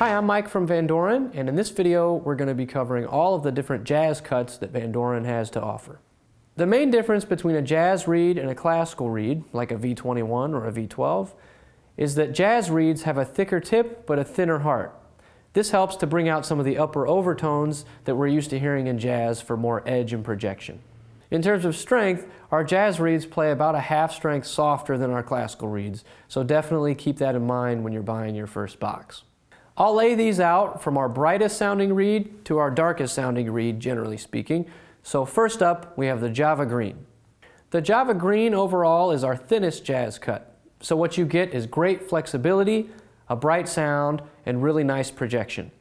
Hi, I'm Mike from Vandoren, and in this video we're going to be covering all of the different jazz cuts that Vandoren has to offer. The main difference between a jazz reed and a classical reed, like a V21 or a V12, is that jazz reeds have a thicker tip but a thinner heart. This helps to bring out some of the upper overtones that we're used to hearing in jazz for more edge and projection. In terms of strength, our jazz reeds play about a half strength softer than our classical reeds, so definitely keep that in mind when you're buying your first box. I'll lay these out from our brightest sounding reed to our darkest sounding reed, generally speaking. So first up, we have the Java Green. The Java Green overall is our thinnest jazz cut. So what you get is great flexibility, a bright sound, and really nice projection.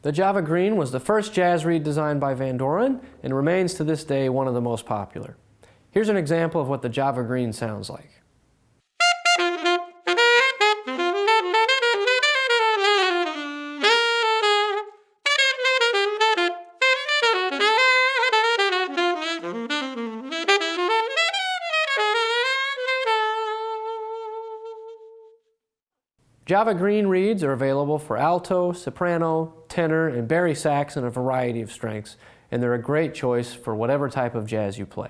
The Java Green was the first jazz reed designed by Vandoren and remains to this day one of the most popular. Here's an example of what the Java Green sounds like. Java Green reeds are available for alto, soprano, tenor, and bari sax in a variety of strengths, and they're a great choice for whatever type of jazz you play.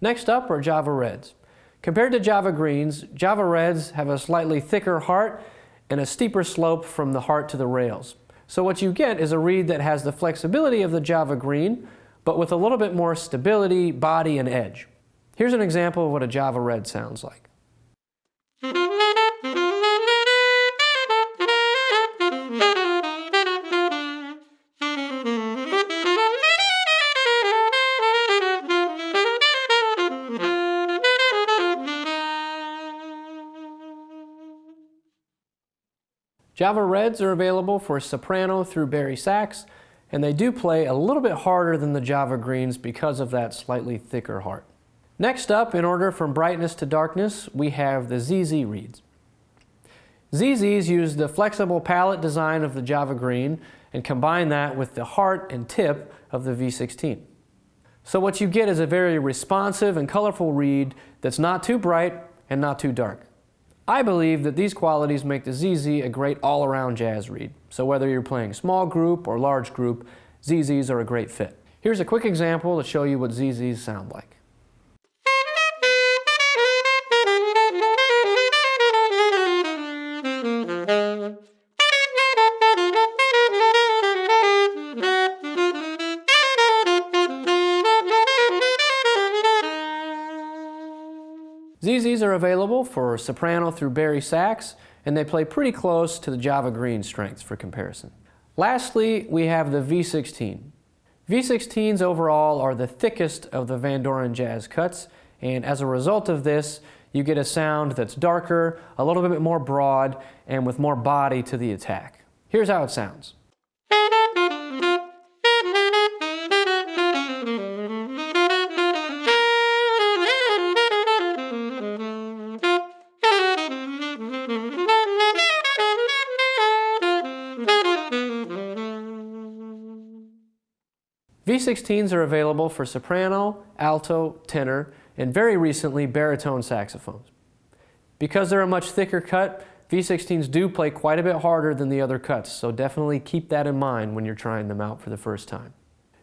Next up are Java Reds. Compared to Java Greens, Java Reds have a slightly thicker heart and a steeper slope from the heart to the rails. So what you get is a reed that has the flexibility of the Java Green, but with a little bit more stability, body, and edge. Here's an example of what a Java Red sounds like. Java Reds are available for soprano through bari sax, and they do play a little bit harder than the Java Greens because of that slightly thicker heart. Next up, in order from brightness to darkness, we have the ZZ reeds. ZZs use the flexible palette design of the Java Green and combine that with the heart and tip of the V16. So what you get is a very responsive and colorful reed that's not too bright and not too dark. I believe that these qualities make the ZZ a great all-around jazz reed. So whether you're playing small group or large group, ZZs are a great fit. Here's a quick example to show you what ZZs sound like. ZZs are available for soprano through bari sax, and they play pretty close to the Java Green strengths for comparison. Lastly, we have the V16. V16s overall are the thickest of the Vandoren jazz cuts, and as a result of this, you get a sound that's darker, a little bit more broad, and with more body to the attack. Here's how it sounds. V16s are available for soprano, alto, tenor, and very recently baritone saxophones. Because they're a much thicker cut, V16s do play quite a bit harder than the other cuts, so definitely keep that in mind when you're trying them out for the first time.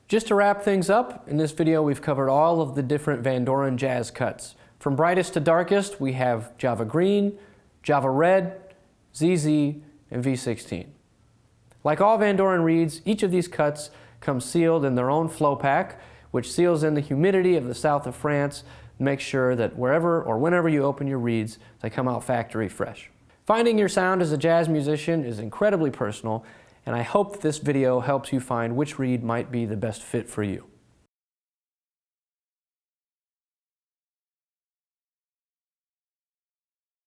Just to wrap things up, in this video we've covered all of the different Vandoren jazz cuts. From brightest to darkest, we have Java Green, Java Red, ZZ, and V16. Like all Vandoren reeds, each of these cuts comes sealed in their own flow pack, which seals in the humidity of the south of France and makes sure that wherever or whenever you open your reeds, they come out factory fresh. Finding your sound as a jazz musician is incredibly personal, and I hope that this video helps you find which reed might be the best fit for you.